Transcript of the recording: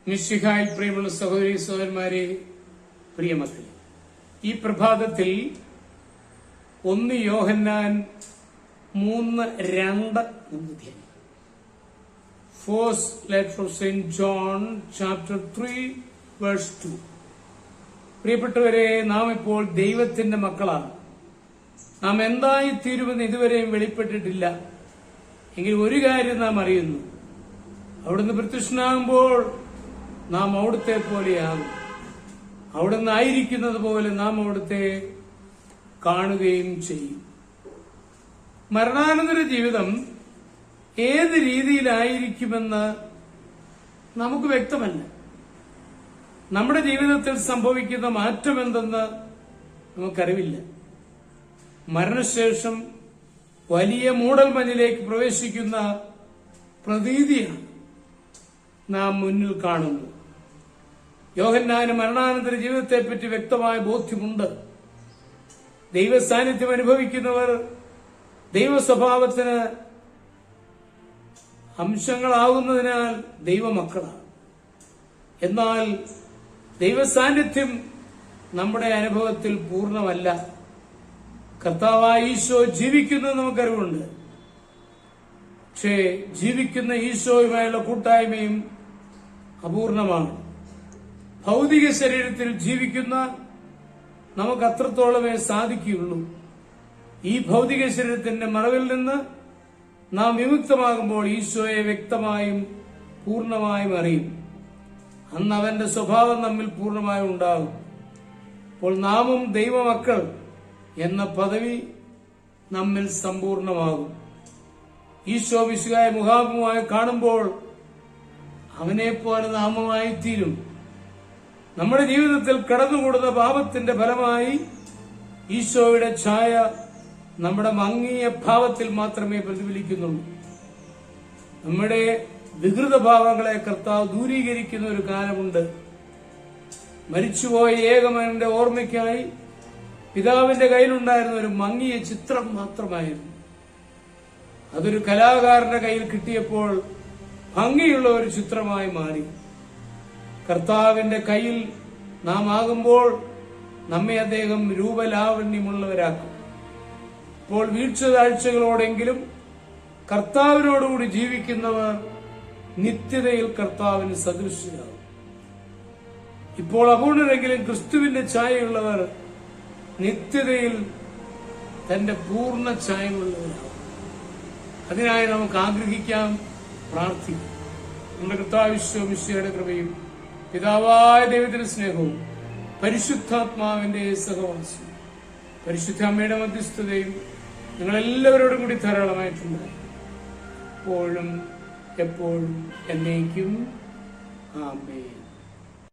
മിശിഹായിൽ പ്രിയമുള്ള സഹോദരി സഹോദരന്മാരെ, പ്രിയമക്കളെ, ഈ പ്രഭാതത്തിൽ 1 യോഹന്നാൻ 3:2 First letter of St. John, chapter 3, verse 2. പ്രിയപ്പെട്ടവരെ, നാം ഇപ്പോൾ ദൈവത്തിന്റെ മക്കളാണ്. നാം എന്തായി തീരുമെന്ന് ഇതുവരെയും വെളിപ്പെട്ടിട്ടില്ല. എങ്കിൽ ഒരു കാര്യം നാം അറിയുന്നു: അവിടുന്ന് പ്രത്യക്ഷനാകുമ്പോൾ നാം അവിടുത്തെ പോലെയാകും. അവിടുന്ന് ആയിരിക്കുന്നത് പോലെ നാം അവിടുത്തെ കാണുകയും ചെയ്യും. മരണാനന്തര ജീവിതം ഏത് രീതിയിലായിരിക്കുമെന്ന് നമുക്ക് വ്യക്തമല്ല. നമ്മുടെ ജീവിതത്തിൽ സംഭവിക്കുന്ന മാറ്റം എന്തെന്ന് നമുക്കറിവില്ല. മരണശേഷം വലിയ മൂടൽമഞ്ഞിലേക്ക് പ്രവേശിക്കുന്ന പ്രതീതിയാണ് നാം മുന്നിൽ കാണുന്നത്. യോഹന്നാന് മരണാനന്തര ജീവിതത്തെപ്പറ്റി വ്യക്തമായ ബോധ്യമുണ്ട്. ദൈവ സാന്നിധ്യം അനുഭവിക്കുന്നവർ ദൈവ സ്വഭാവത്തിന് അംശങ്ങളാകുന്നതിനാൽ ദൈവമക്കളാണ്. എന്നാൽ ദൈവ സാന്നിധ്യം നമ്മുടെ അനുഭവത്തിൽ പൂർണ്ണമല്ല. കർത്താവായ ഈശോ ജീവിക്കുന്നത് നമുക്കറിവുണ്ട്. പക്ഷേ ജീവിക്കുന്ന ഈശോയുമായുള്ള കൂട്ടായ്മയും അപൂർണമാണ്. ഭൗതിക ശരീരത്തിൽ ജീവിക്കുന്ന നമുക്ക് അത്രത്തോളമേ സാധിക്കുകയുള്ളൂ. ഈ ഭൗതിക ശരീരത്തിന്റെ മറവിൽ നിന്ന് നാം വിമുക്തമാകുമ്പോൾ ഈശോയെ വ്യക്തമായും പൂർണ്ണമായും അറിയും. അന്ന് അവന്റെ സ്വഭാവം നമ്മിൽ പൂർണ്ണമായും ഉണ്ടാകും. അപ്പോൾ നാമും ദൈവമക്കൾ എന്ന പദവി നമ്മിൽ സമ്പൂർണമാകും. ഈശോ മിശിഹായെ മുഖാമുഖമായി കാണുമ്പോൾ അവനെപ്പോലെ നാമമായി തീരും. നമ്മുടെ ജീവിതത്തിൽ കടന്നുകൂടുന്ന പാപത്തിന്റെ ഫലമായി ഈശോയുടെ ഛായ നമ്മുടെ മങ്ങിയ ഭാവത്തിൽ മാത്രമേ പ്രതിഫലിക്കുന്നുള്ളൂ. നമ്മുടെ വികൃത ഭാവങ്ങളെ കർത്താവ് ദൂരീകരിക്കുന്ന ഒരു കാലമുണ്ട്. മരിച്ചുപോയ ഏകമകന്റെ ഓർമ്മയ്ക്കായി പിതാവിന്റെ കയ്യിലുണ്ടായിരുന്ന ഒരു മങ്ങിയ ചിത്രം മാത്രമായിരുന്നു. അതൊരു കലാകാരന്റെ കയ്യിൽ കിട്ടിയപ്പോൾ ഭംഗിയുള്ള ഒരു ചിത്രമായി മാറി. കർത്താവിന്റെ കയ്യിൽ നാം ആകുമ്പോൾ നമ്മെ അദ്ദേഹം രൂപലാവണ്യമുള്ളവരാക്കും. ഇപ്പോൾ വീഴ്ച താഴ്ചകളോടെങ്കിലും കർത്താവിനോടുകൂടി ജീവിക്കുന്നവർ നിത്യതയിൽ കർത്താവിന് സദൃശ്യരാകും. ഇപ്പോൾ അപൂർണരെങ്കിലും ക്രിസ്തുവിന്റെ ഛായയുള്ളവർ നിത്യതയിൽ തന്റെ പൂർണ്ണ ഛായയുള്ളവരാകും. അതിനായി നമുക്ക് ആഗ്രഹിക്കാം, പ്രാർത്ഥിക്കാം. നമ്മുടെ കർത്താവിശ്വമിശിഹായുടെ കൃപയും പിതാവായ ദൈവത്തിന്റെ സ്നേഹവും പരിശുദ്ധാത്മാവിന്റെ സഹവാസവും പരിശുദ്ധ അമ്മയുടെ മധ്യസ്ഥതയും നിങ്ങളെല്ലാവരോടും കൂടി ധാരാളമായിട്ടുണ്ട്. എപ്പോഴും എപ്പോഴും എന്നേക്കും. ആമേൻ.